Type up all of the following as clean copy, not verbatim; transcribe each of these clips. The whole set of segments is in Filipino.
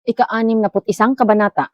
Ika-61 Kabanata.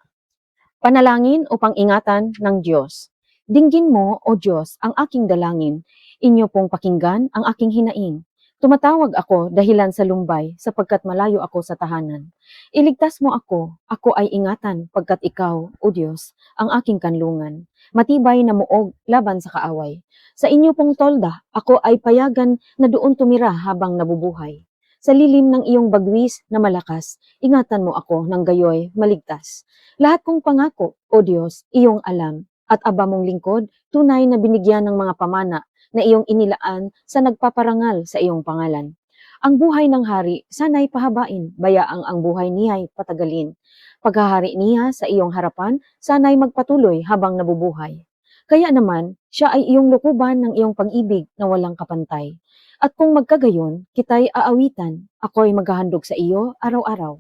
Panalangin upang ingatan ng Diyos. Dinggin mo, O Diyos, ang aking dalangin. Inyo pong pakinggan ang aking hinaing. Tumatawag ako dahilan sa lumbay, sapagkat malayo ako sa tahanan. Iligtas mo ako ay ingatan, pagkat ikaw, O Diyos, ang aking kanlungan. Matibay na muog laban sa kaaway. Sa inyo pong tolda, ako ay payagan na doon tumira habang nabubuhay. Sa lilim ng iyong bagwis na malakas, ingatan mo ako ng gayoy maligtas. Lahat kong pangako, O Diyos, iyong alam, at aba mong lingkod, tunay na binigyan ng mga pamana na iyong inilaan sa nagpaparangal sa iyong pangalan. Ang buhay ng hari, sana'y pahabain, bayaang ang buhay niya'y patagalin. Paghahari niya sa iyong harapan, sana'y magpatuloy habang nabubuhay. Kaya naman, siya ay iyong lukuban ng iyong pag-ibig na walang kapantay. At kung magkagayon, kita'y aawitan, ako'y maghahandog sa iyo araw-araw.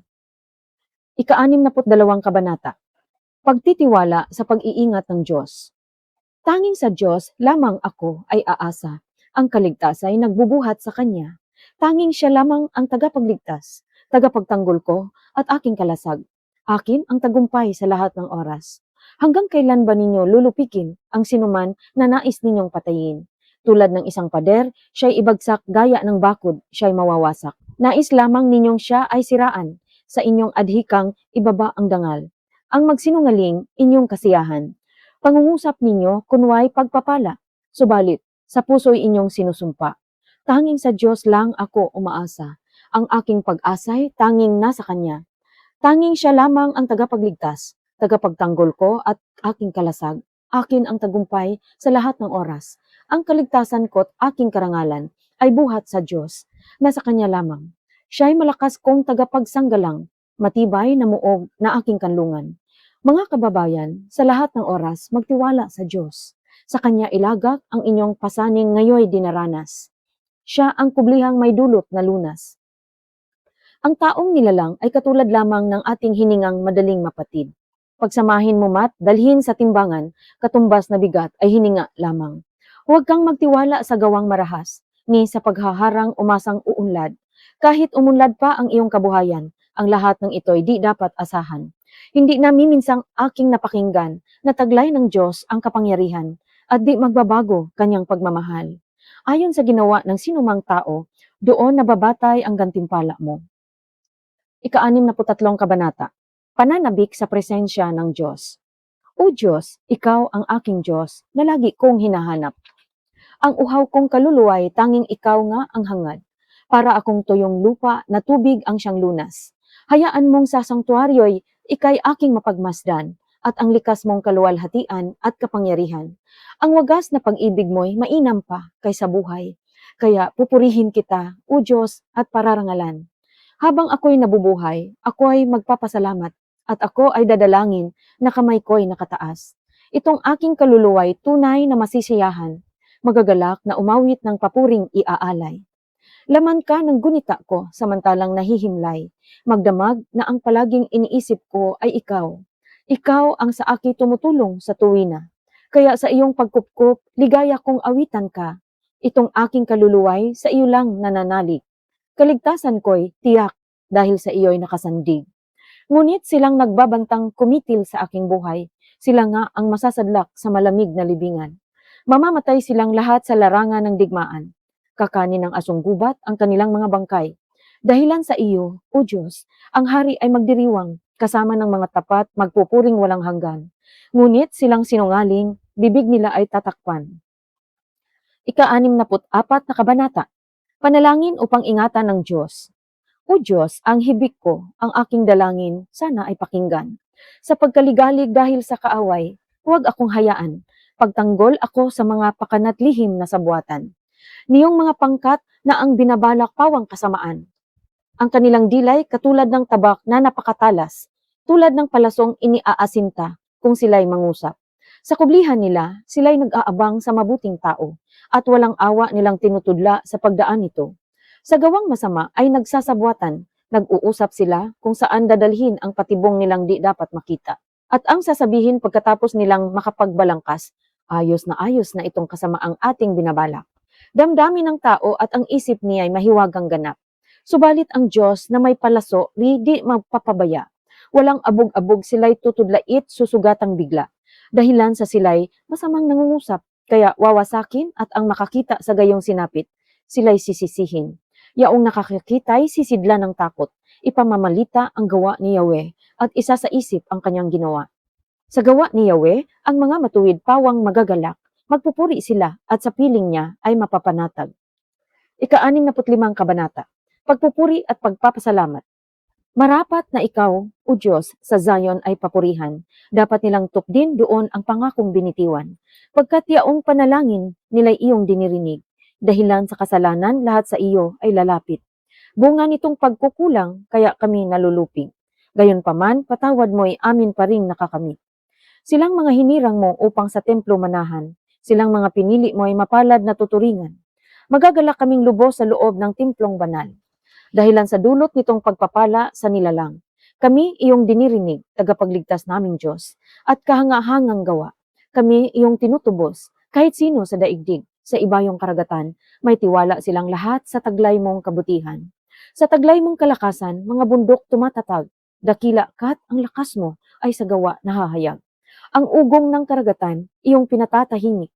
Ika-62 Kabanata. Pagtitiwala sa pag-iingat ng Diyos. Tanging sa Diyos lamang ako ay aasa. Ang kaligtas ay nagbubuhat sa Kanya. Tanging siya lamang ang tagapagligtas, tagapagtanggol ko at aking kalasag. Akin ang tagumpay sa lahat ng oras. Hanggang kailan ba ninyo lulupikin ang sinuman na nais ninyong patayin? Tulad ng isang pader, siya'y ibagsak gaya ng bakod, siya'y mawawasak. Nais lamang ninyong siya ay siraan, sa inyong adhikang ibaba ang dangal. Ang magsinungaling, inyong kasiyahan. Pangungusap ninyo kunway pagpapala, subalit sa puso'y inyong sinusumpa. Tanging sa Diyos lang ako umaasa. Ang aking pag-asa'y tanging nasa Kanya. Tanging siya lamang ang tagapagligtas, tagapagtanggol ko at aking kalasag. Akin ang tagumpay sa lahat ng oras. Ang kaligtasan ko't aking karangalan ay buhat sa Diyos, nasa Kanya lamang. Siya'y malakas kong tagapagsanggalang, matibay na muog na aking kanlungan. Mga kababayan, sa lahat ng oras, magtiwala sa Diyos. Sa Kanya ilagak ang inyong pasaning ngayoy dinaranas. Siya ang kublihang may dulot na lunas. Ang taong nilalang ay katulad lamang ng ating hiningang madaling mapatid. Pagsamahin mo mat, dalhin sa timbangan, katumbas na bigat ay hininga lamang. Huwag kang magtiwala sa gawang marahas, ni sa paghaharang umasang uunlad. Kahit umunlad pa ang iyong kabuhayan, ang lahat ng ito'y di dapat asahan. Hindi na miminsang aking napakinggan na taglay ng Diyos ang kapangyarihan at di magbabago kanyang pagmamahal. Ayon sa ginawa ng sinumang tao, doon nababatay ang gantimpala mo. Ika-63 Kabanata. Pananabik sa presensya ng Diyos. O Diyos, ikaw ang aking Diyos na lagi kong hinahanap. Ang uhaw kong kaluluway tanging ikaw nga ang hangad. Para akong tuyong lupa na tubig ang siyang lunas. Hayaan mong sa sangtuaryo'y ikay aking mapagmasdan at ang likas mong kaluwalhatian at kapangyarihan. Ang wagas na pag-ibig mo'y mainam pa kaysa buhay. Kaya pupurihin kita, O Diyos, at pararangalan. Habang ako'y nabubuhay, ako'y magpapasalamat at ako ay dadalangin na kamay ko'y nakataas. Itong aking kaluluway tunay na masisiyahan, magagalak na umawit ng papuring iaalay. Laman ka ng gunita ko samantalang nahihimlay, magdamag na ang palaging iniisip ko ay ikaw. Ikaw ang sa akin tumutulong sa tuwina. Kaya sa iyong pagkupkup, ligaya kong awitan ka. Itong aking kaluluway sa iyo lang nananalig. Kaligtasan ko'y tiyak dahil sa iyo'y nakasandig. Ngunit silang nagbabantang kumitil sa aking buhay. Sila nga ang masasadlak sa malamig na libingan. Mamamatay silang lahat sa larangan ng digmaan. Kakanin ng asong gubat ang kanilang mga bangkay. Dahilan sa iyo, O Diyos, ang hari ay magdiriwang, kasama ng mga tapat magpupuring walang hanggan. Ngunit silang sinungaling, bibig nila ay tatakpan. Ika-64 na Kabanata. Panalangin upang ingatan ng Diyos. O Diyos, ang hibik ko, ang aking dalangin, sana ay pakinggan. Sa pagkaligalig dahil sa kaaway, huwag akong hayaan. Pagtanggol ako sa mga pakanat lihim na sabuatan. Niyong mga pangkat na ang binabalak pawang kasamaan. Ang kanilang dilay katulad ng tabak na napakatalas, tulad ng palasong iniaasinta kung sila'y mangusap. Sa kublihan nila, sila'y nag-aabang sa mabuting tao, at walang awa nilang tinutudla sa pagdaan nito. Sa gawang masama ay nagsasabuatan, nag-uusap sila kung saan dadalhin ang patibong nilang di dapat makita. At ang sasabihin pagkatapos nilang makapagbalangkas, ayos na itong kasamaang ating binabalak. Damdamin ng tao at ang isip niya ay mahiwagang ganap. Subalit ang Diyos na may palaso, di magpapabaya. Walang abog-abog sila'y tutudlait susugatang bigla. Dahilan sa sila'y masamang nangungusap, kaya wawasakin at ang makakita sa gayong sinapit, sila'y sisisihin. Yaong nakakakita'y sisidla ng takot, ipamamalita ang gawa ni Yahweh at isa sa isip ang kanyang ginawa. Sa gawa ni Yahweh, ang mga matuwid pawang magagalak, magpupuri sila at sa piling niya ay mapapanatag. Ika-65 kabanata. Pagpupuri at pagpapasalamat. Marapat na ikaw, O Diyos, sa Zion ay papurihan. Dapat nilang tupdin doon ang pangakong binitiwan. Pagkat yaong panalangin nila'y iyong dinirinig. Dahilan sa kasalanan, lahat sa iyo ay lalapit. Bunga nitong pagkukulang, kaya kami nalulupig. Gayunpaman, patawad mo'y amin pa ring nakakamit. Silang mga hinirang mo upang sa templo manahan. Silang mga pinili mo ay mapalad na tuturingan. Magagalak kaming lubos sa loob ng templong banal. Dahilan sa dulot nitong pagpapala sa nilalang. Kami iyong dinirinig, tagapagligtas naming Diyos, at kahangahangang gawa. Kami iyong tinutubos, kahit sino sa daigdig, sa ibayong karagatan, may tiwala silang lahat sa taglay mong kabutihan. Sa taglay mong kalakasan, mga bundok tumatatag, dakila kat ang lakas mo ay sa gawa nahahayag. Ang ugong ng karagatan, iyong pinatatahimik,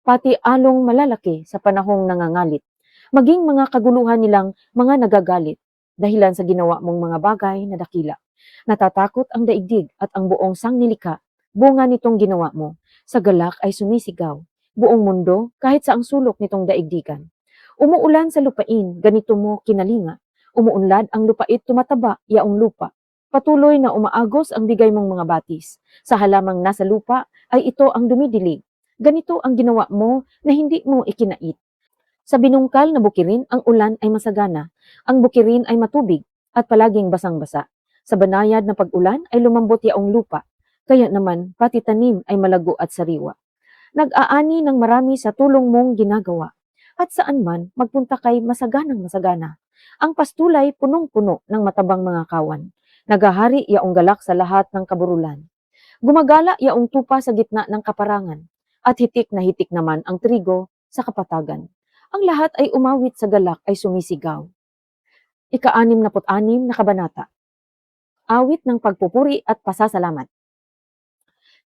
pati along malalaki sa panahong nangangalit. Maging mga kaguluhan nilang mga nagagalit dahilan sa ginawa mong mga bagay na dakila. Natatakot ang daigdig at ang buong sangnilika, bunga nitong ginawa mo. Sa galak ay sumisigaw, buong mundo kahit sa ang sulok nitong daigdigan. Umuulan sa lupain, ganito mo kinalinga. Umuunlad ang lupait tumataba, yaong lupa. Patuloy na umaagos ang bigay mong mga batis. Sa halamang nasa lupa ay ito ang dumidilig. Ganito ang ginawa mo na hindi mo ikinait. Sa binungkal na bukirin, ang ulan ay masagana. Ang bukirin ay matubig at palaging basang-basa. Sa banayad na pag-ulan ay lumambot yaong lupa. Kaya naman, pati tanim ay malago at sariwa. Nag-aani ng marami sa tulong mong ginagawa. At saan man, magpunta kay masaganang masagana. Ang pastulay punong-puno ng matabang mga kawan. Nagahari yaong galak sa lahat ng kaburulan. Gumagala yaong tupa sa gitna ng kaparangan. At hitik na hitik naman ang trigo sa kapatagan. Ang lahat ay umawit sa galak ay sumisigaw. Ika-66 na kabanata. Awit ng pagpupuri at pasasalamat.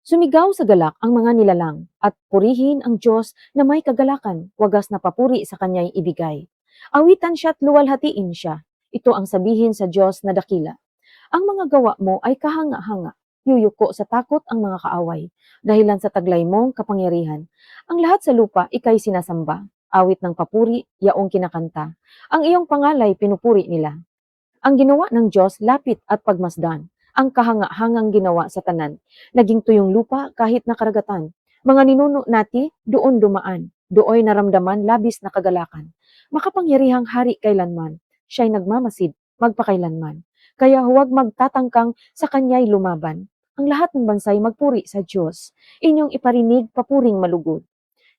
Sumigaw sa galak ang mga nilalang at purihin ang Diyos na may kagalakan, wagas na papuri sa kanya'y ibigay. Awitan siya at luwalhatiin siya. Ito ang sabihin sa Diyos na dakila. Ang mga gawa mo ay kahanga-hanga. Yuyuko sa takot ang mga kaaway, dahilan sa taglay mong kapangyarihan. Ang lahat sa lupa ikay sinasamba. Awit ng papuri, yaong kinakanta. Ang iyong pangalay pinupuri nila. Ang ginawa ng Diyos lapit at pagmasdan. Ang kahanga-hangang ginawa sa tanan. Naging tuyong lupa kahit nakaragatan. Mga ninuno nati, doon dumaan. Dooy naramdaman labis na kagalakan. Makapangyarihang hari kailanman. Siya'y nagmamasid, magpakailanman. Kaya huwag magtatangkang sa kanya'y lumaban. Ang lahat ng bansay magpuri sa Diyos. Inyong iparinig papuring malugod.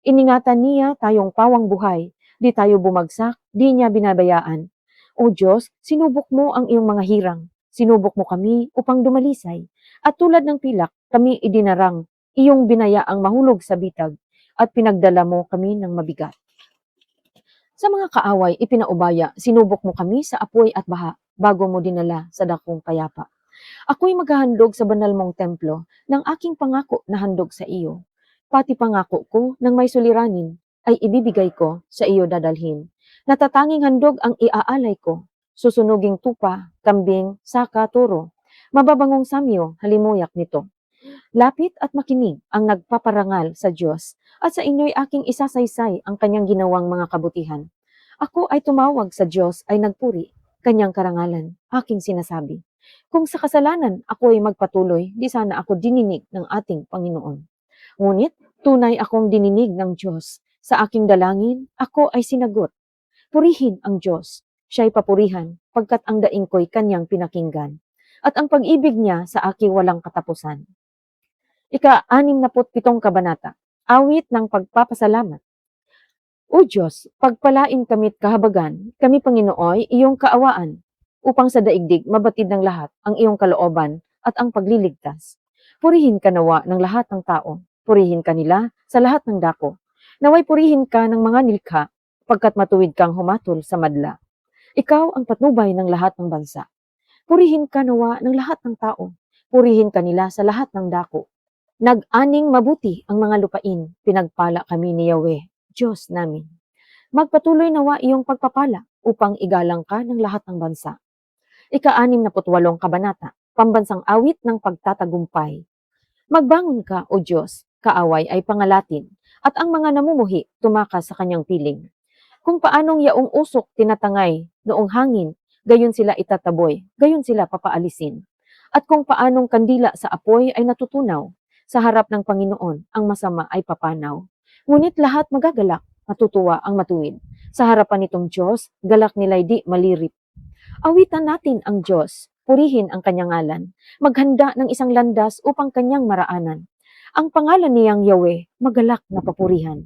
Iningatan niya tayong pawang buhay, di tayo bumagsak, di niya binabayaan. O Diyos, sinubok mo ang iyong mga hirang, sinubok mo kami upang dumalisay. At tulad ng pilak, kami idinarang, iyong binayaang mahulog sa bitag, at pinagdala mo kami ng mabigat. Sa mga kaaway, ipinaubaya, sinubok mo kami sa apoy at baha, bago mo dinala sa dakong payapa. Ako'y maghahandog sa banal mong templo ng aking pangako na handog sa iyo. Pati pangako ko nang may suliranin ay ibibigay ko sa iyo dadalhin. Natatanging handog ang iaalay ko. Susunuging tupa, kambing, saka, turo. Mababangong samyo, halimuyak nito. Lapit at makinig ang nagpaparangal sa Diyos at sa inyo'y aking isasaysay ang kanyang ginawang mga kabutihan. Ako ay tumawag sa Diyos ay nagpuri, kanyang karangalan, aking sinasabi. Kung sa kasalanan ako ay magpatuloy, di sana ako dininig ng ating Panginoon. Ngunit tunay akong dininig ng Diyos. Sa aking dalangin, ako ay sinagot. Purihin ang Diyos. Siya'y papurihan, pagkat ang daing ko'y kanyang pinakinggan. At ang pag-ibig niya sa aking walang katapusan. Ika-67 kabanata. Awit ng pagpapasalamat. O Diyos, pagpalain kami't kahabagan, kami Panginooy, iyong kaawaan, upang sa daigdig mabatid ng lahat ang iyong kalooban at ang pagliligtas. Purihin ka nawa ng lahat ng tao, purihin ka nila sa lahat ng dako. Naway purihin ka ng mga nilikha, pagkat matuwid kang humatol sa madla. Ikaw ang patnubay ng lahat ng bansa. Purihin ka nawa ng lahat ng tao, purihin kanila sa lahat ng dako. Nag-aning mabuti ang mga lupain, pinagpala kami ni Yahweh, Diyos namin. Magpatuloy nawa iyong pagpapala upang igalang ka ng lahat ng bansa. Ika-68 kabanata, Pambansang awit ng pagtatagumpay. Magbangon ka, O Diyos, kaaway ay pangalatin, at ang mga namumuhi tumakas sa kanyang piling. Kung paanong yaong usok tinatangay noong hangin, gayon sila itataboy, gayon sila papaalisin. At kung paanong kandila sa apoy ay natutunaw, sa harap ng Panginoon ang masama ay papanaw. Ngunit lahat magagalak, matutuwa ang matuwid. Sa harapan nitong Diyos, galak nila'y di malirip. Awitan natin ang Diyos, purihin ang kanyang ngalan, maghanda ng isang landas upang kanyang maraanan. Ang pangalan niyang Yahweh, magalak na papurihan.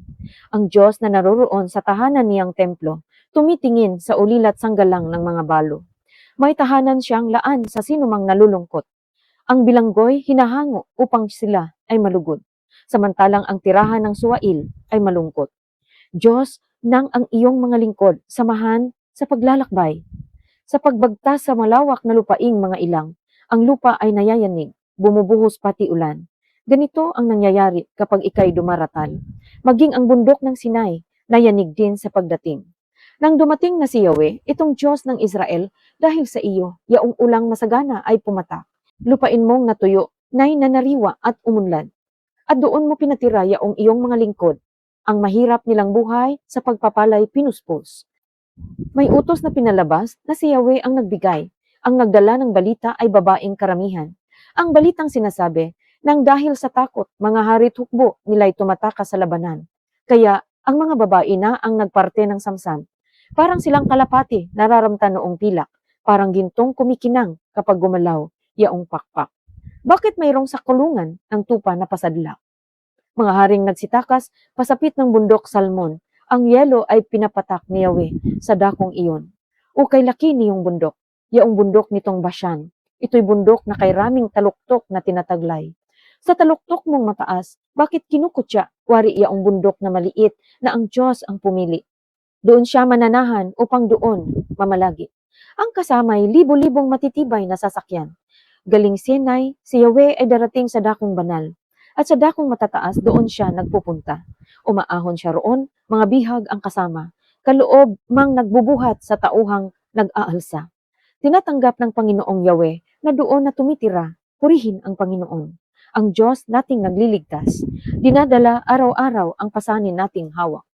Ang Diyos na naroroon sa tahanan niyang templo, tumitingin sa ulilat sanggalang ng mga balo. May tahanan siyang laan sa sinumang nalulungkot. Ang bilanggoy hinahango upang sila ay malugod, samantalang ang tirahan ng suwail ay malungkot. Diyos, nang ang iyong mga lingkod, samahan sa paglalakbay. Sa pagbagtas sa malawak na lupaing mga ilang, ang lupa ay nayayanig, bumubuhos pati ulan. Ganito ang nangyayari kapag ikay dumaratal. Maging ang bundok ng Sinai, nayanig din sa pagdating. Nang dumating na si Yahweh, itong Diyos ng Israel, dahil sa iyo, yaong ulang masagana ay pumatak. Lupain mong natuyo, nay nanariwa at umunlad. At doon mo pinatira yaong iyong mga lingkod. Ang mahirap nilang buhay sa pagpapalay pinuspos. May utos na pinalabas na si Yahweh ang nagbigay. Ang nagdala ng balita ay babaeng karamihan. Ang balitang sinasabi, nang dahil sa takot, mga harit hukbo nila'y tumatakas sa labanan. Kaya, ang mga babae na ang nagparte ng samsam. Parang silang kalapati, nararamta noong pilak. Parang gintong kumikinang kapag gumalaw, yaong pakpak. Bakit mayroong sakulungan ng tupa na pasadlak? Mga haring nagsitakas, pasapit ng bundok Salmon, ang yelo ay pinapatak ni Yahweh sa dakong iyon. Ukay laki niyong bundok, yaong bundok nitong Bashan. Ito'y bundok na kay raming taluktok na tinataglay. Sa taluktok mong mataas, bakit kinukutya, wari yaong bundok na maliit na ang Diyos ang pumili? Doon siya mananahan upang doon mamalagi. Ang kasamay libo-libong matitibay na sasakyan. Galing Sinai, si Yahweh ay darating sa dakong banal. At sa dakong matataas, doon siya nagpupunta. Umaahon siya roon, mga bihag ang kasama. Kaloob mang nagbubuhat sa tauhang nag-aalsa. Tinatanggap ng Panginoong Yahweh na doon na tumitira, purihin ang Panginoon. Ang Diyos nating nagliligtas. Dinadala araw-araw ang pasanin nating hawak.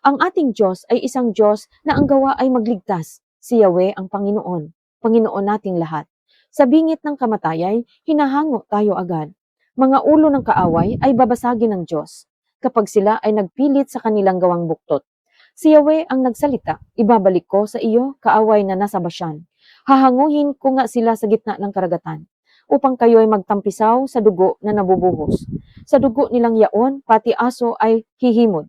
Ang ating Diyos ay isang Diyos na ang gawa ay magligtas. Si Yahweh ang Panginoon, Panginoon nating lahat. Sa bingit ng kamatayay, hinahango tayo agad. Mga ulo ng kaaway ay babasagin ng Diyos kapag sila ay nagpilit sa kanilang gawang buktot. Si Yahweh ang nagsalita, ibabalik ko sa iyo kaaway na nasa Bashan. Hahanguhin ko nga sila sa gitna ng karagatan, upang kayo ay magtampisaw sa dugo na nabubuhos. Sa dugo nilang yaon, pati aso ay hihimod.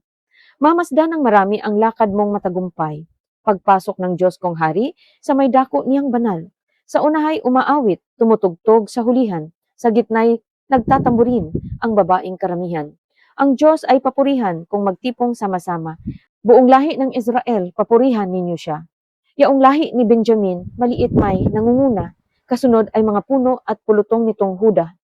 Mamasdan ng marami ang lakad mong matagumpay. Pagpasok ng Diyos kong hari, sa may dako niyang banal. Sa unahay umaawit, tumutugtog sa hulihan, sa gitna'y nagtatamburin ang babaeng karamihan. Ang Diyos ay papurihan kung magtipong sama-sama. Buong lahi ng Israel, papurihan ninyo siya. Yaong lahi ni Benjamin, maliit may nangunguna. Kasunod ay mga puno at pulutong nitong Huda.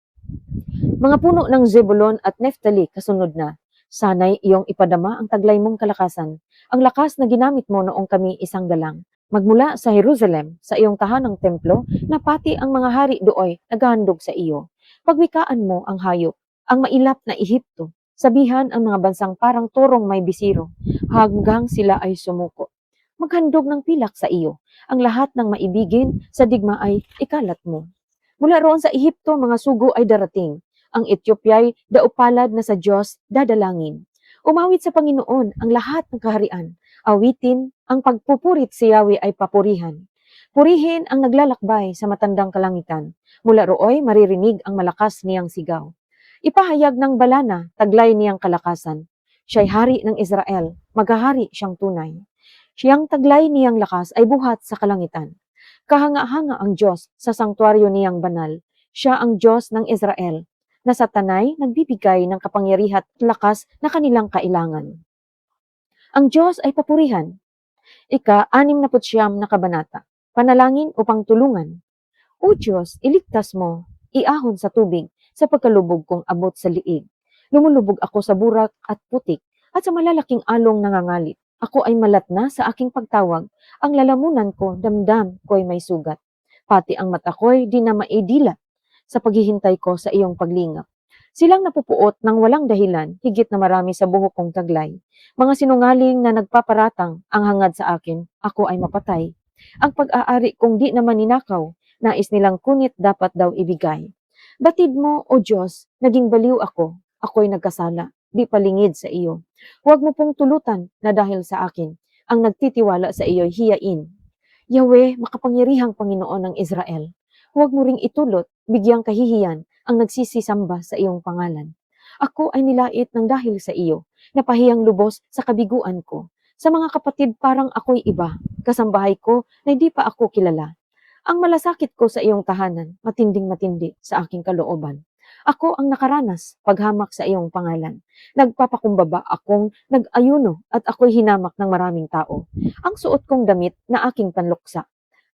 Mga puno ng Zebulon at Neftali, kasunod na. Sana'y iyong ipadama ang taglay mong kalakasan, ang lakas na ginamit mo noong kami isang galang. Magmula sa Jerusalem, sa iyong tahanang templo, na pati ang mga hari dooy naghahandog sa iyo. Pagwikaan mo ang hayop, ang mailap na Ehipto, sabihan ang mga bansang parang turong may bisiro, hanggang sila ay sumuko. Maghandog ng pilak sa iyo, ang lahat ng maibigin sa digma ay ikalat mo. Mula roon sa Ehipto, mga sugo ay darating. Ang Etiopya'y daupalad na sa Diyos dadalangin. Umawit sa Panginoon ang lahat ng kaharian. Awitin ang pagpupurit si Yahweh ay papurihan. Purihin ang naglalakbay sa matandang kalangitan. Mula rooy maririnig ang malakas niyang sigaw. Ipahayag ng balana, taglay niyang kalakasan. Siya'y hari ng Israel, maghahari siyang tunay. Siyang taglay niyang lakas ay buhat sa kalangitan. Kahanga-hanga ang Diyos sa sangtuaryo niyang banal. Siya ang Diyos ng Israel, na sa tanay nagbibigay ng kapangyarihan at lakas na kanilang kailangan. Ang Diyos ay papurihan. Ika-69 na kabanata. Panalangin upang tulungan. O Diyos, iligtas mo iahon sa tubig sa pagkalubog kong abot sa liig. Lumulubog ako sa burak at putik at sa malalaking along nangangalit. Ako ay malat na sa aking pagtawag. Ang lalamunan ko, damdam ko'y may sugat. Pati ang mata ko'y di na maidilat sa paghihintay ko sa iyong paglingap. Silang napupuot ng walang dahilan, higit na marami sa buhok kong taglay. Mga sinungaling na nagpaparatang ang hangad sa akin, ako ay mapatay. Ang pag-aari kong di naman ninakaw, nais nilang kunit dapat daw ibigay. Batid mo, O Diyos, naging baliw ako, ako'y nagkasala, di palingid sa iyo. Huwag mo pong tulutan na dahil sa akin, ang nagtitiwala sa iyo'y hiyain. Yahweh, makapangyarihang Panginoon ng Israel, huwag mo ring itulot, bigyang kahihiyan, ang nagsisisamba sa iyong pangalan. Ako ay nilait ng dahil sa iyo, napahiyang lubos sa kabiguan ko. Sa mga kapatid parang ako'y iba, kasambahay ko na hindi pa ako kilala. Ang malasakit ko sa iyong tahanan, matinding matindi sa aking kalooban. Ako ang nakaranas, paghamak sa iyong pangalan. Nagpapakumbaba akong nag-ayuno at ako'y hinamak ng maraming tao. Ang suot kong damit na aking panluksa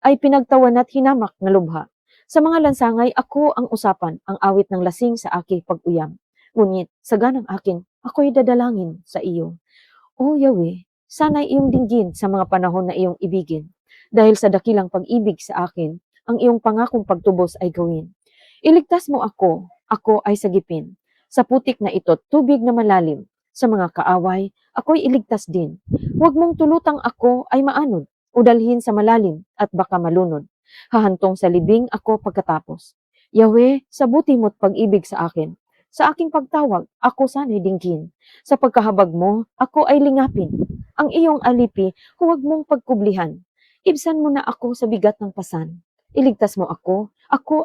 ay pinagtawan at hinamak na lubha. Sa mga lansangay, ako ang usapan, ang awit ng lasing sa aking pag-uyam. Ngunit, sa ganang akin, ako'y dadalangin sa iyo. O Yahweh, sana'y iyong dinggin sa mga panahon na iyong ibigin. Dahil sa dakilang pag-ibig sa akin, ang iyong pangakong pagtubos ay gawin. Iligtas mo ako ay sagipin. Sa putik na ito, tubig na malalim. Sa mga kaaway, ako'y iligtas din. Huwag mong tulutang ako ay maanod o dalhin sa malalim at baka malunod. Hahantong sa libing ako pagkatapos. Yahweh, sa buti mo't pag-ibig sa akin. Sa aking pagtawag, ako sana'y dinggin. Sa pagkahabag mo, ako ay lingapin. Ang iyong alipi, huwag mong pagkublihan. Ibsan mo na ako sa bigat ng pasan. Iligtas mo ako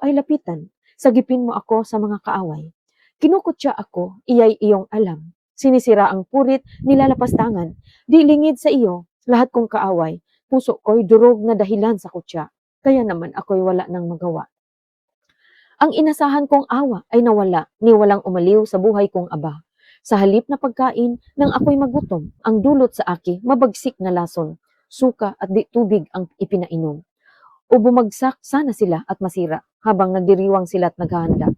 ay lapitan. Sagipin mo ako sa mga kaaway. Kinukutya ako, iyay iyong alam. Sinisira ang purit, nilalapastangan. Di lingid sa iyo, lahat kong kaaway. Puso ko'y durog na dahilan sa kutya. Kaya naman ako'y wala nang magawa. Ang inasahan kong awa ay nawala, ni walang umaliw sa buhay kong aba. Sa halip na pagkain, nang ako'y magutom, ang dulot sa aki, mabagsik na lason, suka at di tubig ang ipinainom. O bumagsak sana sila at masira, habang nagdiriwang sila at naghahanda.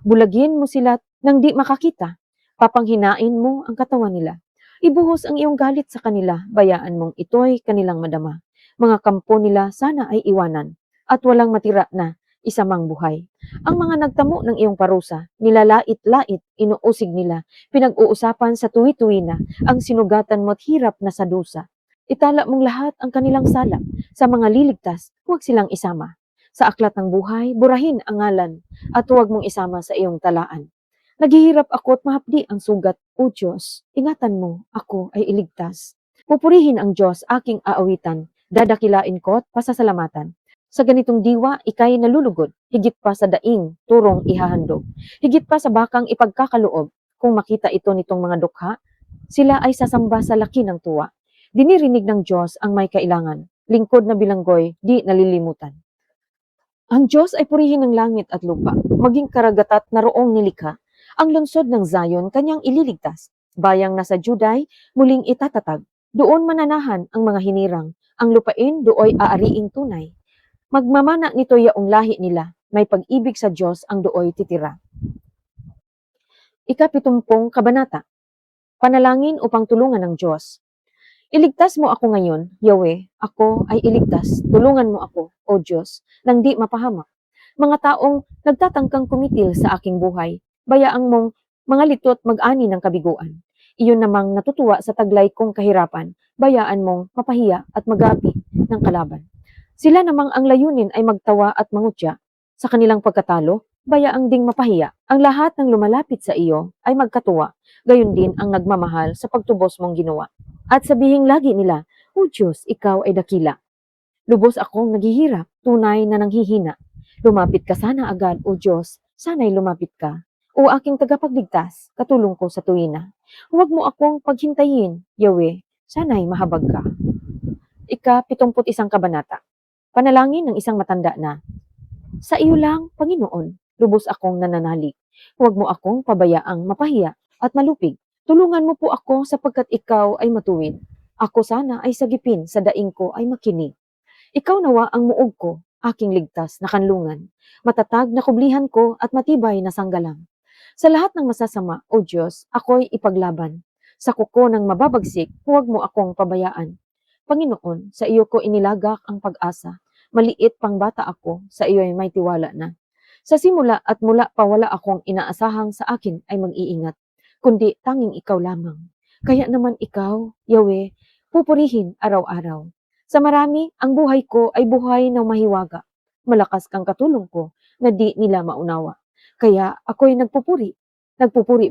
Bulagin mo sila nang di makakita, papanghinain mo ang katawan nila. Ibuhos ang iyong galit sa kanila, bayaan mong ito'y kanilang madama. Mga kampo nila sana ay iwanan, at walang matira na isa mang buhay. Ang mga nagtamo ng iyong parusa, nilalait-lait, inuusig nila, pinag-uusapan sa tuwi-tuwi na, ang sinugatan mo't hirap na sa dusa. Itala mong lahat ang kanilang sala, sa mga liligtas, huwag silang isama. Sa aklat ng buhay, burahin ang ngalan, at huwag mong isama sa iyong talaan. Naghihirap ako at mahapdi ang sugat, O Diyos, ingatan mo, ako ay iligtas. Pupurihin ang Diyos, aking aawitan, dadakilain ko at pasasalamatan. Sa ganitong diwa, ikay nalulugod, higit pa sa daing, turong ihahandog. Higit pa sa bakang ipagkakaloob, kung makita ito nitong mga dukha, sila ay sasamba sa laki ng tuwa. Dinirinig ng Diyos ang may kailangan, lingkod na bilanggoy, di nalilimutan. Ang Diyos ay purihin ng langit at lupa, maging karagatat na roong nilikha. Ang lungsod ng Zion kanyang ililigtas. Bayang nasa Juday, muling itatatag. Doon mananahan ang mga hinirang. Ang lupain dooy aariing tunay. Magmamana nito yaong lahi nila. May pag-ibig sa Diyos ang dooy titira. Ika-70 kabanata. Panalangin upang tulungan ng Diyos. Iligtas mo ako ngayon, Yahweh, ako ay iligtas. Tulungan mo ako, O Diyos, nang di mapahamak. Mga taong nagtatangkang kumitil sa aking buhay, bayaang mong mga litot mag-ani ng kabiguan. Iyon namang natutuwa sa taglay kong kahirapan, bayaan mong mapahiya at magapi ng kalaban. Sila namang ang layunin ay magtawa at mangutya. Sa kanilang pagkatalo, bayaang ding mapahiya. Ang lahat ng lumalapit sa iyo ay magkatuwa, gayon din ang nagmamahal sa pagtubos mong ginawa. At sabihing lagi nila, O Diyos, ikaw ay dakila. Lubos akong naghihirap, tunay na nanghihina. Lumapit ka sana agad, O Diyos, sana'y lumapit ka. O aking tagapagligtas, katulong ko sa tuwina. Huwag mo akong paghintayin, Yahweh, sana'y mahabag ka. Ika-71 kabanata. Panalangin ng isang matanda na, Sa iyo lang, Panginoon, lubos akong nananalig. Huwag mo akong pabayaang mapahiya at malupig. Tulungan mo po ako sapagkat ikaw ay matuwid. Ako sana ay sagipin, sa daing ko ay makinig. Ikaw nawa ang muog ko, aking ligtas na kanlungan, matatag na kublihan ko at matibay na sanggalang. Sa lahat ng masasama, O Diyos, ako'y ipaglaban. Sa kuko ng mababagsik, huwag mo akong pabayaan. Panginoon, sa iyo ko inilagak ang pag-asa. Maliit pang bata ako, sa iyo'y may tiwala na. Sa simula at mula pa wala akong inaasahang sa akin ay mag-iingat, kundi tanging ikaw lamang. Kaya naman ikaw, Yahweh, pupurihin araw-araw. Sa marami, ang buhay ko ay buhay ng mahiwaga. Malakas kang katulong ko na di nila maunawa. Kaya ako'y nagpupuri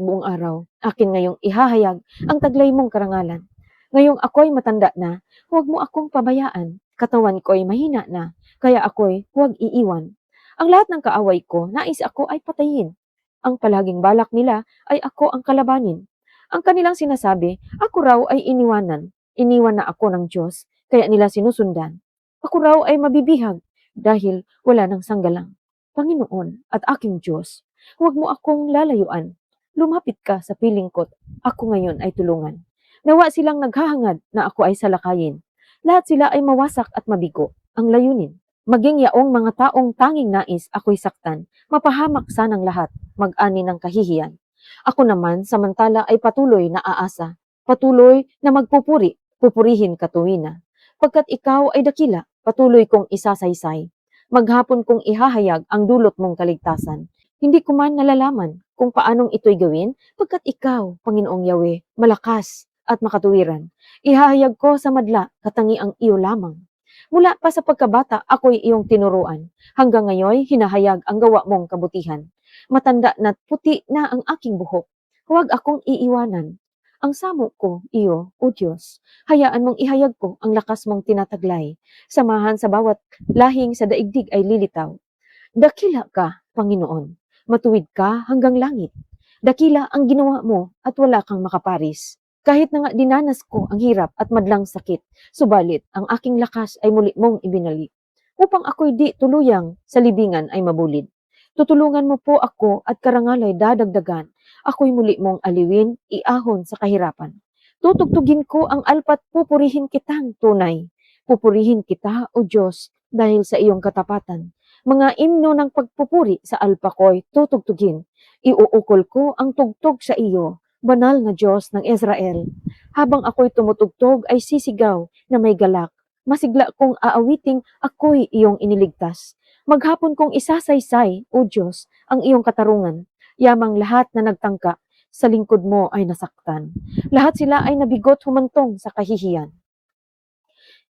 buong araw. Akin ngayong ihahayag ang taglay mong karangalan. Ngayong ako'y matanda na, huwag mo akong pabayaan. Katawan ko'y mahina na, kaya ako'y huwag iiwan. Ang lahat ng kaaway ko, nais ako ay patayin. Ang palaging balak nila ay ako ang kalabanin. Ang kanilang sinasabi, ako raw ay iniwanan. Iniwan na ako ng Diyos, kaya nila sinusundan. Ako raw ay mabibihag dahil wala ng sanggalang. Panginoon at aking Diyos, huwag mo akong lalayuan. Lumapit ka sa piling ko't ako ngayon ay tulungan. Nawa silang naghahangad na ako ay salakayin. Lahat sila ay mawasak at mabigo. Ang layunin, maging yaong mga taong tanging nais ako'y saktan, mapahamak sanang lahat, mag-ani ng kahihiyan. Ako naman samantala ay patuloy na aasa, patuloy na magpupuri, pupurihin katuwina. Pagkat ikaw ay dakila, patuloy kong isasaysay. Maghapon kong ihahayag ang dulot mong kaligtasan. Hindi ko man nalalaman kung paanong ito'y gawin, pagkat ikaw, Panginoong Yahweh, malakas at makatuwiran. Ihahayag ko sa madla, katangi ang iyo lamang. Mula pa sa pagkabata, ako'y iyong tinuruan. Hanggang ngayon, hinahayag ang gawa mong kabutihan. Matanda na't puti na ang aking buhok. Huwag akong iiwanan. Ang samo ko, iyo, O Diyos, hayaan mong ihayag ko ang lakas mong tinataglay. Samahan sa bawat lahing sa daigdig ay lilitaw. Dakila ka, Panginoon. Matuwid ka hanggang langit. Dakila ang ginawa mo at wala kang makaparis. Kahit na nga dinanas ko ang hirap at madlang sakit, subalit ang aking lakas ay muli mong ibinalik. Upang ako'y di tuluyang sa libingan ay mabulid. Tutulungan mo po ako at karangalay dadagdagan. Ako'y muli mong aliwin, iahon sa kahirapan. Tutugtugin ko ang alpat, pupurihin kitang tunay. Pupurihin kita, O Diyos, dahil sa iyong katapatan. Mga imno ng pagpupuri sa alpa ko'y tutugtugin. Iuukol ko ang tugtog sa iyo, banal na Diyos ng Israel. Habang ako'y tumutugtog ay sisigaw na may galak. Masigla kong aawiting ako'y iyong iniligtas. Maghapon kong isasaysay, O Diyos, ang iyong katarungan. Yamang lahat na nagtangka sa lingkod mo ay nasaktan. Lahat sila ay nabigot humantong sa kahihiyan.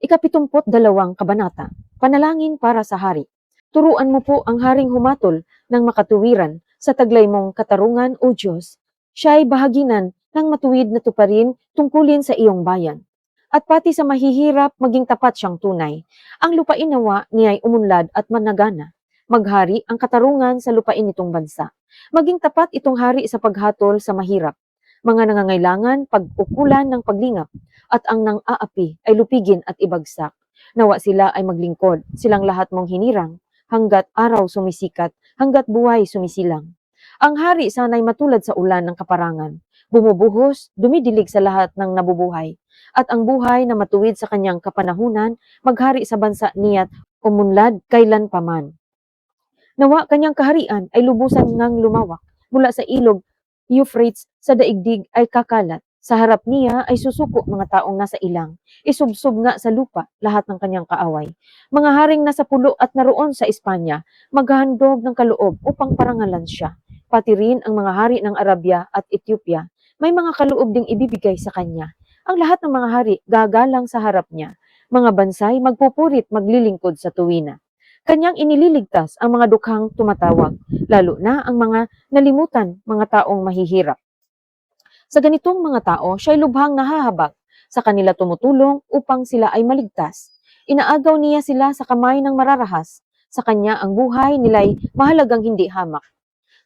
72 kabanata, Panalangin para sa hari. Turuan mo po ang haring humatol ng makatuwiran sa taglay mong katarungan, O Diyos. Siya ay bahaginan ng matuwid na tuparin tungkulin sa iyong bayan. At pati sa mahihirap, maging tapat siyang tunay. Ang lupain nawa niya ay umunlad at managana. Maghari ang katarungan sa lupain nitong bansa. Maging tapat itong hari sa paghatol sa mahirap. Mga nangangailangan, pag-ukulan ng paglingap, at ang nang-aapi ay lupigin at ibagsak. Nawa sila ay maglingkod, silang lahat mong hinirang, hanggat araw sumisikat, hanggat buhay sumisilang. Ang hari sana'y matulad sa ulan ng kaparangan, bumubuhos, dumidilig sa lahat ng nabubuhay, at ang buhay na matuwid sa kanyang kapanahunan, maghari sa bansa niya't umunlad kailan paman. Nawa kanyang kaharian ay lubusan ngang lumawak, mula sa ilog Euphrates sa daigdig ay kakalat. Sa harap niya ay susuko mga taong nasa ilang. Isubsob nga sa lupa lahat ng kanyang kaaway. Mga haring nasa pulo at naroon sa Espanya, maghahandog ng kaloob upang parangalan siya. Pati rin ang mga hari ng Arabia at Ethiopia, may mga kaloob ding ibibigay sa kanya. Ang lahat ng mga hari gagalang sa harap niya. Mga bansay magpupurit maglilingkod sa tuwina. Kanyang inililigtas ang mga dukhang tumatawag, lalo na ang mga nalimutan, mga taong mahihirap. Sa ganitong mga tao, siya'y lubhang nahahabag, sa kanila tumutulong upang sila ay maligtas. Inaagaw niya sila sa kamay ng mararahas, sa kanya ang buhay nila'y mahalagang hindi hamak.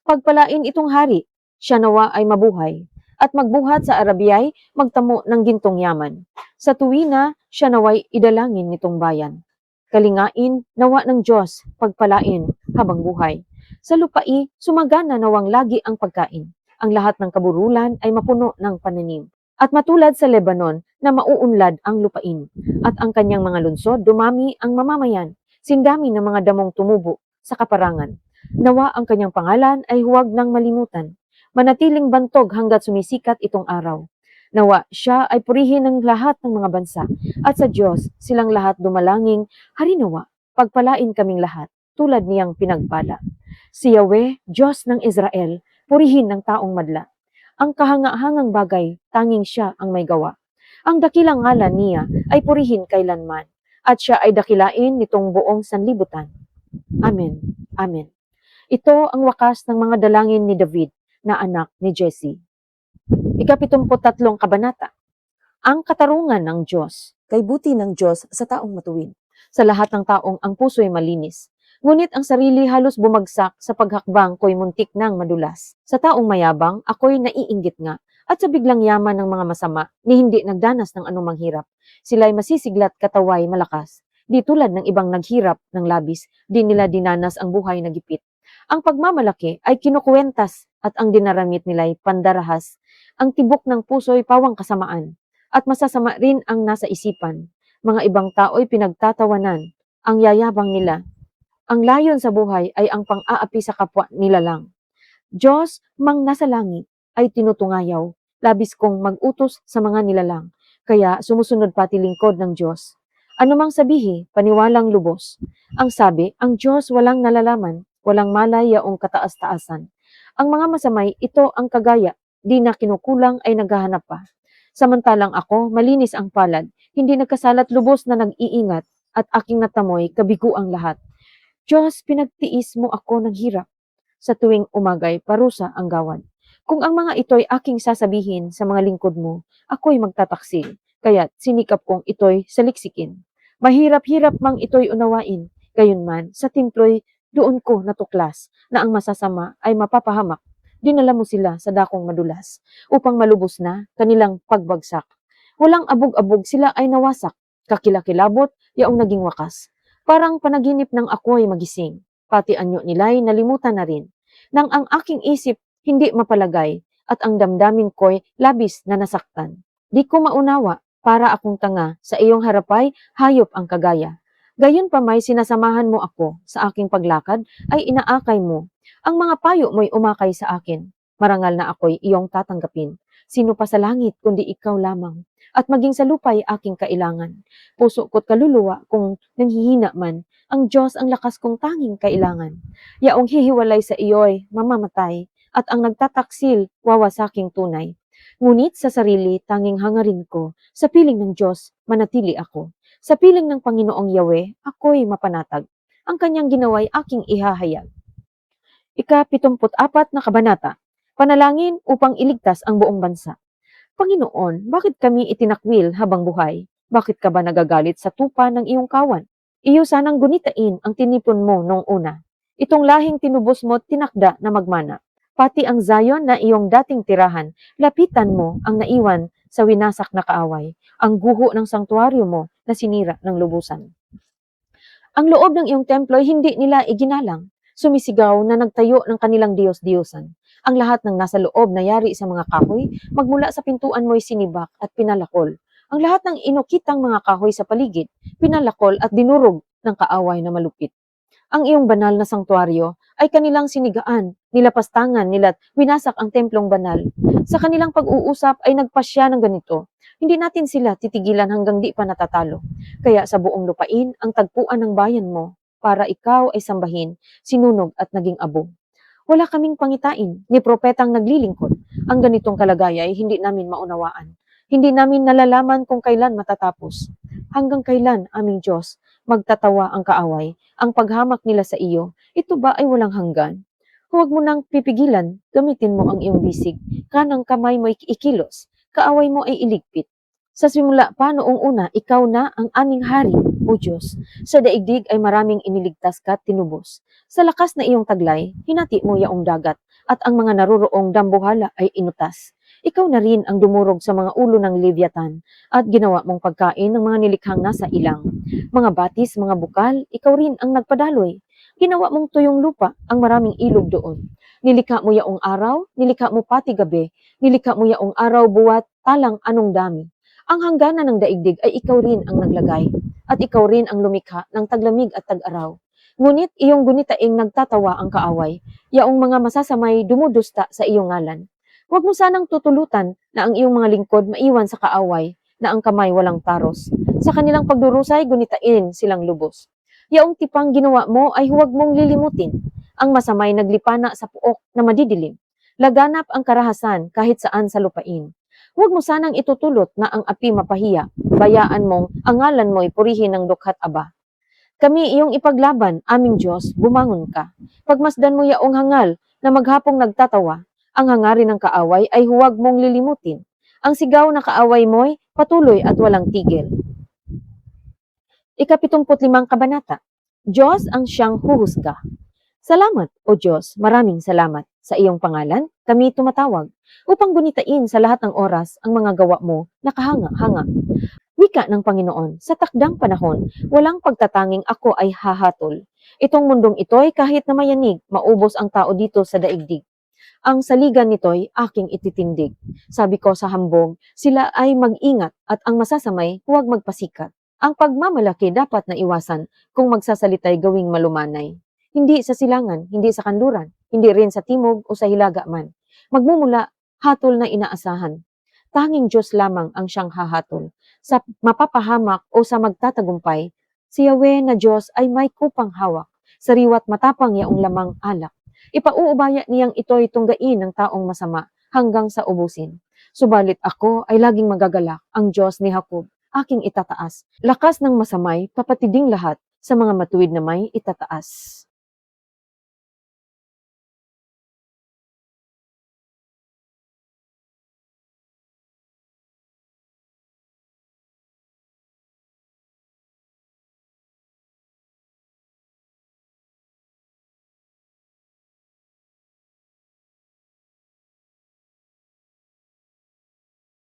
Pagpalain itong hari, siya nawa ay mabuhay, at magbuhat sa Arabiyay magtamo ng gintong yaman. Sa tuwina, siya nawa'y idalangin nitong bayan. Kalingain, nawa ng Diyos, pagpalain, habang buhay. Sa lupai, sumagana nawang lagi ang pagkain. Ang lahat ng kaburulan ay mapuno ng pananim. At matulad sa Lebanon na mauunlad ang lupain. At ang kanyang mga lungsod, dumami ang mamamayan. sindami ng mga damong tumubo sa kaparangan. Nawa ang kanyang pangalan ay huwag nang malimutan, manatiling bantog hanggat sumisikat itong araw. Nawa siya ay purihin ng lahat ng mga bansa, at sa Diyos silang lahat dumalangin, harinawa, pagpalain kaming lahat, tulad niyang pinagpala. Si Yahweh, Diyos ng Israel, purihin ng taong madla. Ang kahanga-hangang bagay, tanging siya ang may gawa. Ang dakilang ngalan niya ay purihin kailanman, at siya ay dakilain nitong buong sanlibutan. Amen. Amen. Ito ang wakas ng mga dalangin ni David na anak ni Jesse. Ika-73 kabanata. Ang katarungan ng Diyos. Kay buti ng Diyos sa taong matuwid. Sa lahat ng taong ang puso'y malinis. Ngunit ang sarili halos bumagsak sa paghakbang ko'y muntik nang madulas. Sa taong mayabang, ako'y naiinggit nga. At sa biglang yaman ng mga masama, ni hindi nagdanas ng anumang hirap. Sila'y masisiglat kataway malakas. Di tulad ng ibang naghirap ng labis, di nila dinanas ang buhay na gipit. Ang pagmamalaki ay kinukuwentas at ang dinaramit nila'y pandarahas. Ang tibok ng puso'y pawang kasamaan at masasama rin ang nasa isipan. Mga ibang tao'y pinagtatawanan ang yayabang nila. Ang layon sa buhay ay ang pang-aapi sa kapwa nila lang. Diyos, mang nasa langit, ay tinutungayaw, labis kong mag-utos sa mga nilalang, kaya sumusunod pati lingkod ng Diyos. Ano mang sabihi, paniwalang lubos. Ang sabi, ang Diyos walang nalalaman, walang malay yaong kataas-taasan. Ang mga masamay, ito ang kagaya, di na kinukulang ay naghahanap pa. Samantalang ako, malinis ang palad, hindi nagkasalat lubos na nag-iingat, at aking natamoy kabigo ang lahat. Diyos, pinagtiis mo ako ng hirap. Sa tuwing umagay, parusa ang gawad. Kung ang mga ito'y aking sasabihin sa mga lingkod mo, ako'y magtataksil, kaya't sinikap kong ito'y saliksikin. Mahirap-hirap mang ito'y unawain, gayunman sa timplo'y doon ko natuklas na ang masasama ay mapapahamak. Dinala mo sila sa dakong madulas, upang malubos na kanilang pagbagsak. Walang abog-abog sila ay nawasak, kakilakilabot, yaong naging wakas. Parang panaginip ng ako'y magising, pati anyo nila'y nalimutan na rin. Nang ang aking isip hindi mapalagay at ang damdamin ko'y labis na nasaktan. Di ko maunawa, para akong tanga, sa iyong harapay, hayop ang kagaya. Gayon pa may sinasamahan mo ako sa aking paglakad ay inaakay mo. Ang mga payo mo'y umakay sa akin. Marangal na ako'y iyong tatanggapin. Sino pa sa langit kundi ikaw lamang. At maging sa lupa'y aking kailangan. Puso ko't kaluluwa kung nanghihina man, ang Diyos ang lakas kong tanging kailangan. Yaong hihiwalay sa iyo'y mamamatay, at ang nagtataksil wawasaking tunay. Ngunit sa sarili tanging hangarin ko, sa piling ng Diyos manatili ako. Sa piling ng Panginoong Yahweh, ako'y mapanatag. Ang kanyang ginawa'y aking ihahayag. Ika-74 na kabanata. Panalangin upang iligtas ang buong bansa. Panginoon, bakit kami itinakwil habang buhay? Bakit ka ba nagagalit sa tupa ng iyong kawan? Iyo sanang gunitain ang tinipon mo noong una. Itong lahing tinubos mo tinakda na magmana. Pati ang Zion na iyong dating tirahan, lapitan mo ang naiwan sa winasak na kaaway, ang guho ng sanktuaryo mo na sinira ng lubusan. Ang loob ng iyong templo ay hindi nila iginalang, sumisigaw na nagtayo ng kanilang Diyos-Diyosan. Ang lahat ng nasa loob na yari sa mga kahoy, magmula sa pintuan mo'y sinibak at pinalakol. Ang lahat ng inukitang mga kahoy sa paligid, pinalakol at dinurog ng kaaway na malupit. Ang iyong banal na sanktuaryo ay kanilang sinigaan, nilapastangan nila't winasak ang templong banal. Sa kanilang pag-uusap ay nagpasya ng ganito, hindi natin sila titigilan hanggang di pa natatalo. Kaya sa buong lupain ang tagpuan ng bayan mo, para ikaw ay sambahin, sinunog at naging abo. Wala kaming pangitain, ni propetang naglilingkod. Ang ganitong kalagay ay hindi namin maunawaan. Hindi namin nalalaman kung kailan matatapos. Hanggang kailan, aming Diyos, magtatawa ang kaaway, ang paghamak nila sa iyo, ito ba ay walang hanggan? Huwag mo nang pipigilan, gamitin mo ang iyong bisig, kanang kamay mo ikilos, kaaway mo ay iligpit. Sa simula pa noong una, ikaw na ang aming hari, O Diyos. Sa daigdig ay maraming iniligtas ka at tinubos. Sa lakas na iyong taglay, hinati mo yaong dagat, at ang mga naroroong dambuhala ay inutas. Ikaw na rin ang dumurog sa mga ulo ng Leviathan at ginawa mong pagkain ng mga nilikhang nasa ilang. Mga batis, mga bukal, ikaw rin ang nagpadaloy. Ginawa mong tuyong lupa ang maraming ilog doon. Nilikha mo yaong araw, nilikha mo pati gabi, nilikha mo yaong araw buwat talang anong dami. Ang hangganan ng daigdig ay ikaw rin ang naglagay. at ikaw rin ang lumikha ng taglamig at tag-araw. Ngunit iyong gunitaing nagtatawa ang kaaway, yaong mga masasamay dumudusta sa iyong ngalan. Huwag mo sanang tutulutan na ang iyong mga lingkod maiwan sa kaaway, na ang kamay walang taros. Sa kanilang pagdurusay, gunitain silang lubos. Yaong tipang ginawa mo ay huwag mong lilimutin. Ang masamay naglipana sa puok na madidilim. Laganap ang karahasan kahit saan sa lupain. Huwag mo sanang itutulot na ang api mapahiya. Bayaan mong ang ngalan mo'y purihin ng dukhat aba. Kami iyong ipaglaban, aming Diyos, bumangon ka. Pagmasdan mo yaong hangal na maghapong nagtatawa. Ang hangarin ng kaaway ay huwag mong lilimutin. Ang sigaw na kaaway mo'y patuloy at walang tigil. Ika-75 kabanata. Diyos ang siyang huhusga. Salamat, O Diyos, maraming salamat. Sa iyong pangalan, kami tumatawag upang gunitain sa lahat ng oras ang mga gawa mo na kahanga-hanga. Wika ng Panginoon, sa takdang panahon, walang pagtatanging ako ay hahatol. Itong mundong ito'y kahit na mayanig, maubos ang tao dito sa daigdig. Ang saligan nito'y aking ititindig. Sabi ko sa hambog, sila ay mag-ingat at ang masasamay huwag magpasikat. Ang pagmamalaki dapat na iwasan kung magsasalita'y gawing malumanay. Hindi sa silangan, hindi sa kanluran, hindi rin sa timog o sa hilaga man. Magmumula, hatol na inaasahan. Tanging Diyos lamang ang siyang hahatol. Sa mapapahamak o sa magtatagumpay, si Yahweh na Diyos ay may kupang hawak. Sariwa't matapang yaong lamang alak. Ipauubaya niyang ito'y tunggain ng taong masama hanggang sa ubusin. Subalit ako ay laging magagalak, ang Diyos ni Jacob, aking itataas. Lakas ng masamay, papatiding lahat sa mga matuwid na may itataas.